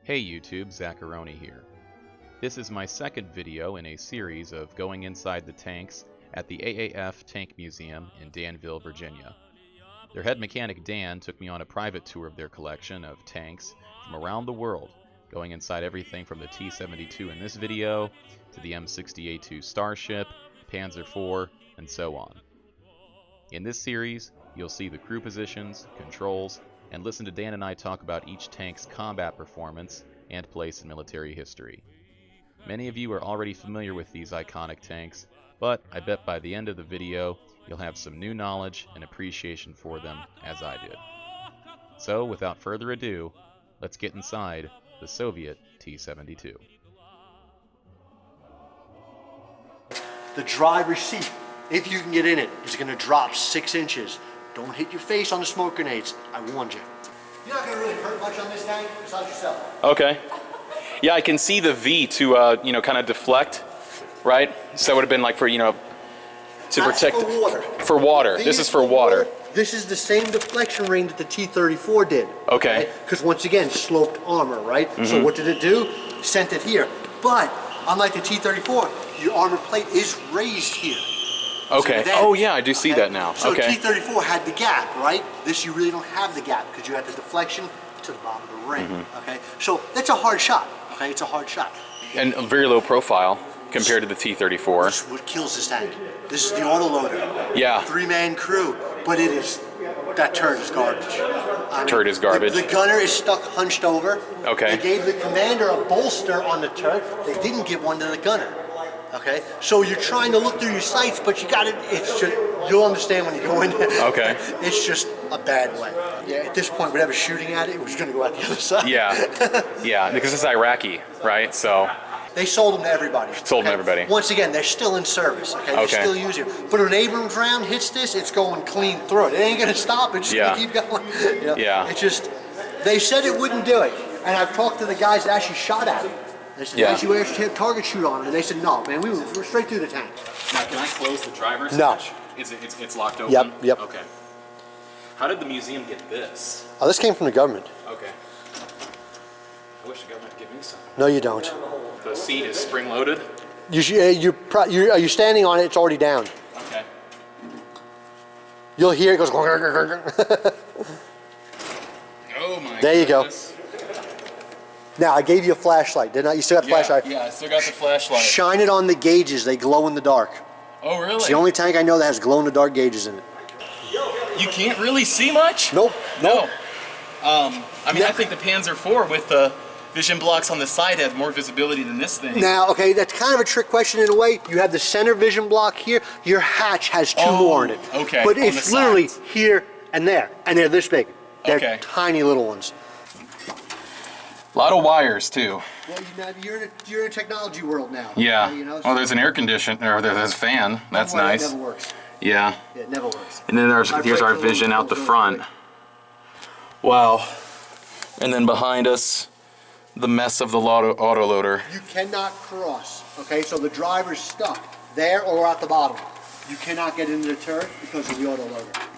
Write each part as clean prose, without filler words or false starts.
Hey YouTube, Zacharoni here. This is my second video in a series of going inside the tanks at the AAF Tank Museum in Danville, Virginia. Their head mechanic Dan took me on a private tour of their collection of tanks from around the world, going inside everything from the T-72 in this video to the M60A2 Starship, Panzer IV, and so on. In this series, you'll see the crew positions, controls, and listen to Dan and I talk about each tank's combat performance and place in military history. Many of you are already familiar with these iconic tanks, but I bet by the end of the video you'll have some new knowledge and appreciation for them as I did. So without further ado, let's get inside the Soviet T-72. The driver's seat, if you can get in it, is going to drop 6 inches. Don't hit your face on the smoke grenades. I warned you. You're not going to really hurt much on this tank besides yourself. Okay. Yeah, I can see the V to, kind of deflect, right? So that would have been like for, to That's protect. for water. For water. This is for water. This is the same deflection ring that the T-34 did. Okay. Because once again, sloped armor, right? Mm-hmm. So what did it do? Sent it here. But unlike the T-34, your armor plate is raised here. Okay. Oh yeah, I do see that now. So okay. T-34 had the gap, right? This you really don't have the gap because you had the deflection to the bottom of the ring. Mm-hmm. Okay. So that's a hard shot. Okay, it's a hard shot. And a very low profile compared to the T-34. That's what kills this tank. This is the autoloader. Yeah. 3-man crew, but it is, that turret is garbage. Turret is garbage. The gunner is stuck hunched over. Okay. They gave the commander a bolster on the turret. They didn't give one to the gunner. Okay, so you're trying to look through your sights, but you got it. It's just, you'll understand when you go in there. Okay. It's just a bad way. Yeah. At this point, whatever's shooting at it, it was going to go out the other side. Yeah. Yeah, because it's Iraqi, right? So. They sold them to everybody. Sold them to everybody. Once again, they're still in service. Okay. They're still using it. But when an Abrams round hits this, it's going clean through it. It ain't going to stop. It's just going to keep going. Yeah. It's just, they said it wouldn't do it, and I've talked to the guys that actually shot at it. They said, actually, we actually had target shoot on it. And they said, no, man, we're straight through the tank. Now, can I close the driver's hatch? No. It's locked open? Yep. Okay. How did the museum get this? Oh, this came from the government. Okay. I wish the government would give me some. No, you don't. The seat is spring-loaded? Are you standing on it? It's already down. Okay. You'll hear it goes. Oh, my There you go. goodness. Now, I gave you a flashlight, didn't I? You still got the flashlight? Yeah, I still got the flashlight. Shine it on the gauges. They glow in the dark. Oh, really? It's the only tank I know that has glow-in-the-dark gauges in it. You can't really see much? Nope. No. I think the Panzer IV with the vision blocks on the side has more visibility than this thing. Now, okay, that's kind of a trick question in a way. You have the center vision block here. Your hatch has 2 more in it. Okay. But it's literally here and there, and they're this big. They're tiny little ones. A lot of wires too. Well, you're in a technology world now. Yeah. So there's an air conditioner, or there's a fan. That's nice. It never works. Yeah. It never works. And then here's our vision out the front. Wow. And then behind us, the mess of the autoloader. You cannot cross. Okay, so the driver's stuck there or at the bottom. You cannot get into the turret because of the autoloader.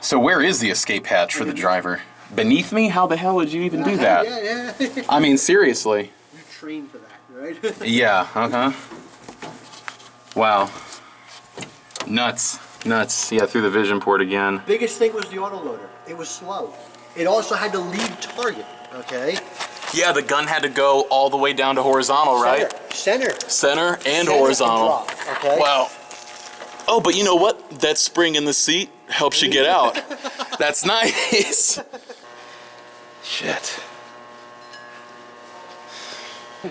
So where is the escape hatch for the driver? Beneath me? How the hell would you even do that? Yeah. I mean, seriously. You train for that, right? Yeah, Wow. Nuts. Yeah, through the vision port again. Biggest thing was the autoloader. It was slow. It also had to leave target, okay? Yeah, the gun had to go all the way down to horizontal, right? Center And horizontal. drop, okay? Wow. Oh, but you know what? That spring in the seat helps you get out. That's nice. Shit.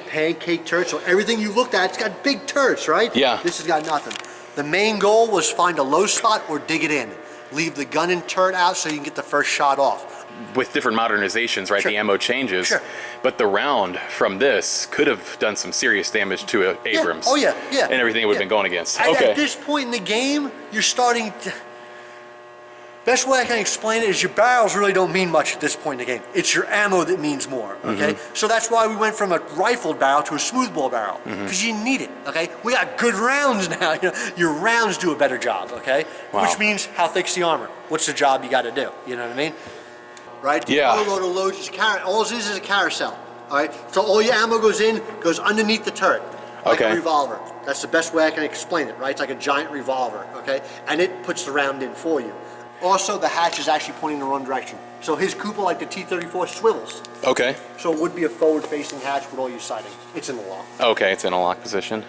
Pancake turret, so everything you looked at, it's got big turrets, right? Yeah. This has got nothing. The main goal was find a low spot or dig it in. Leave the gun and turret out so you can get the first shot off. With different modernizations, right? Sure. The ammo changes. Sure. But the round from this could have done some serious damage to Abrams. Yeah. And everything it would have been going against. At this point in the game, you're starting to... Best way I can explain it is your barrels really don't mean much at this point in the game. It's your ammo that means more, okay? Mm-hmm. So that's why we went from a rifled barrel to a smoothbore barrel, because you need it, okay? We got good rounds now. Your rounds do a better job, okay? Wow. Which means how thick's the armor? What's the job you got to do? You know what I mean? Right? Yeah. The autoloader loads is all it is a carousel. All right, so all your ammo goes underneath the turret, like Okay. a revolver. That's the best way I can explain it, right? It's like a giant revolver, okay? And it puts the round in for you. Also, the hatch is actually pointing in the wrong direction. So his cupola, like the T-34, swivels. Okay. So it would be a forward-facing hatch with all your sighting. It's in the lock. Okay, it's in a lock position.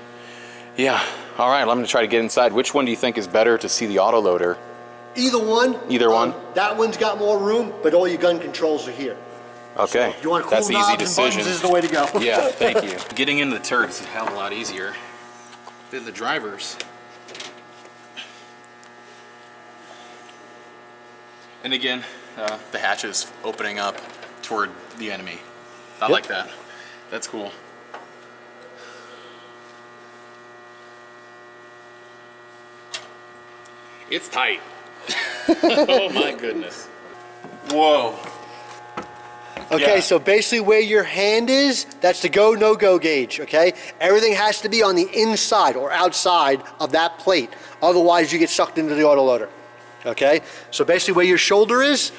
Yeah. All right, I'm going to try to get inside. Which one do you think is better to see the autoloader? Either one. Either one? That one's got more room, but all your gun controls are here. Okay. So if you want cool That's the easy knobs and decision. buttons, this is the way to go. Yeah, thank you. Getting into the turret is a hell of a lot easier than the drivers. And again, the hatch is opening up toward the enemy. I like that. That's cool. It's tight. Oh my goodness. Whoa. Okay, Yeah. so basically where your hand is, that's the go, no-go gauge, okay? Everything has to be on the inside or outside of that plate. Otherwise, you get sucked into the autoloader, okay? So basically where your shoulder is,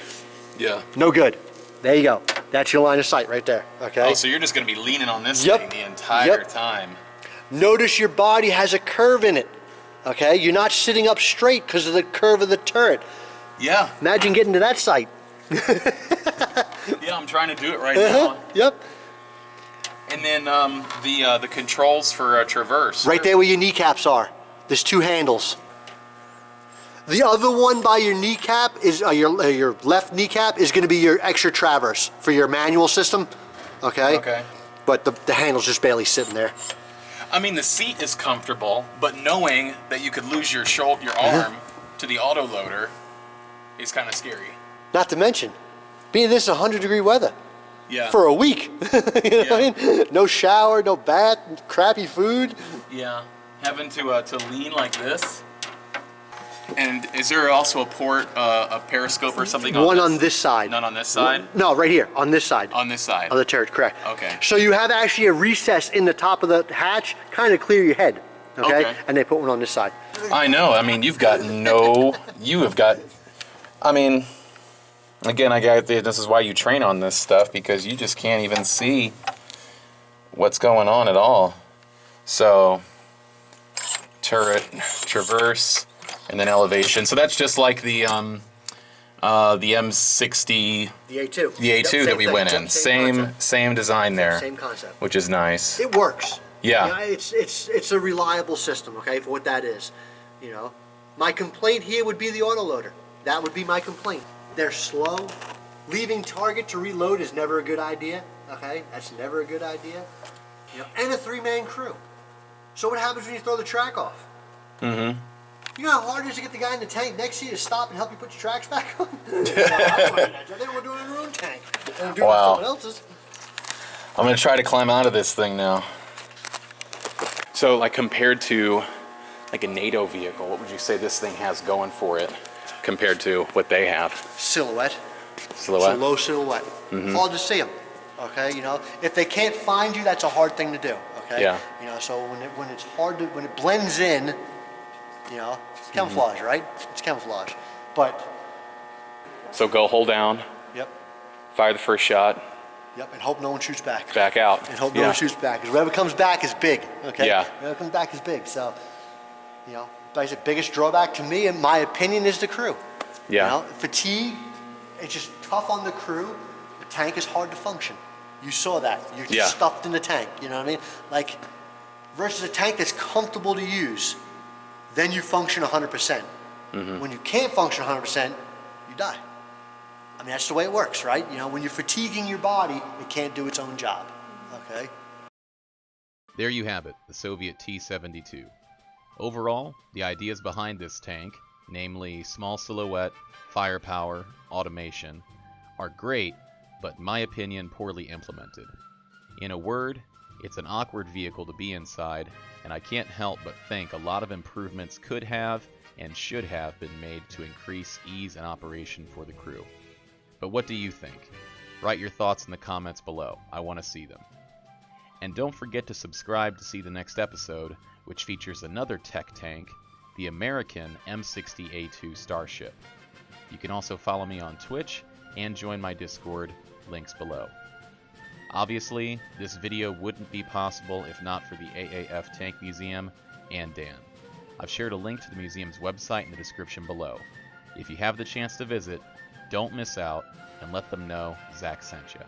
Yeah. no good. There you go. That's your line of sight right there, okay? Oh, so you're just going to be leaning on this Yep. thing the entire Yep. time. Notice your body has a curve in it, okay? You're not sitting up straight because of the curve of the turret. Yeah. Imagine getting to that sight. Yeah, I'm trying to do it right now. Yep. And then the controls for traverse. Right there where your kneecaps are. There's two handles. The other one by your kneecap is your left kneecap is going to be your extra traverse for your manual system. Okay. Okay. But the handle's just barely sitting there. I mean, the seat is comfortable, but knowing that you could lose your arm to the autoloader is kind of scary. Not to mention, being this 100-degree weather Yeah. for a week. You know what I mean? No shower, no bath, crappy food. Yeah. Having to lean like this. And is there also a port, a periscope or something on One this? on this side. None on this side? No, right here, on this side. On this side. Of the turret, correct. Okay. So you have actually a recess in the top of the hatch, kind of clear your head, okay? And they put one on this side. I know. I mean, I mean, again, this is why you train on this stuff, because you just can't even see what's going on at all. So, turret, traverse, and then elevation. So that's just like the M60, The A2. the A2 that we went in. Same design there, Same concept. which is nice. It works. Yeah. You know, it's a reliable system, okay, for what that is. You know, my complaint here would be the autoloader. That would be my complaint. They're slow. Leaving target to reload is never a good idea, okay? That's never a good idea. You know, and a three-man crew. So what happens when you throw the track off? Mm-hmm. You know how hard it is to get the guy in the tank next to you to stop and help you put your tracks back on? They don't want to do it in their own tank. They don't do it in someone else's. I'm gonna try to climb out of this thing now. So, like, compared to like a NATO vehicle, what would you say this thing has going for it compared to what they have? Silhouette. Silhouette? It's a low silhouette. Hard to see them. Okay, you know, if they can't find you, that's a hard thing to do. Okay. Yeah. You know, so when it's hard to when it blends in, you know, it's camouflage, right? It's camouflage. But So go hold down, yep, fire the first shot, yep, and hope no one shoots back. back out. And hope no one shoots back. Because whatever comes back is big. Okay. Yeah. Whatever comes back is big. So, you know, like I said, biggest drawback to me, in my opinion, is the crew. Yeah. You know, fatigue, it's just tough on the crew. The tank is hard to function. You saw that. You're just stuffed in the tank. You know what I mean? Like, versus a tank that's comfortable to use, then you function 100%. When you can't function 100%, you die. I mean, that's the way it works, right? You know, when you're fatiguing your body, it can't do its own job. Okay? There you have it, the Soviet T-72. Overall, the ideas behind this tank, namely small silhouette, firepower, automation, are great, but in my opinion, poorly implemented. In a word, it's an awkward vehicle to be inside, and I can't help but think a lot of improvements could have and should have been made to increase ease and operation for the crew. But what do you think? Write your thoughts in the comments below. I want to see them. And don't forget to subscribe to see the next episode, which features another tech tank, the American M60A2 Starship. You can also follow me on Twitch and join my Discord, links below. Obviously, this video wouldn't be possible if not for the AAF Tank Museum and Dan. I've shared a link to the museum's website in the description below. If you have the chance to visit, don't miss out, and let them know Zach sent you.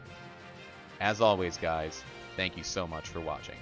As always, guys, thank you so much for watching.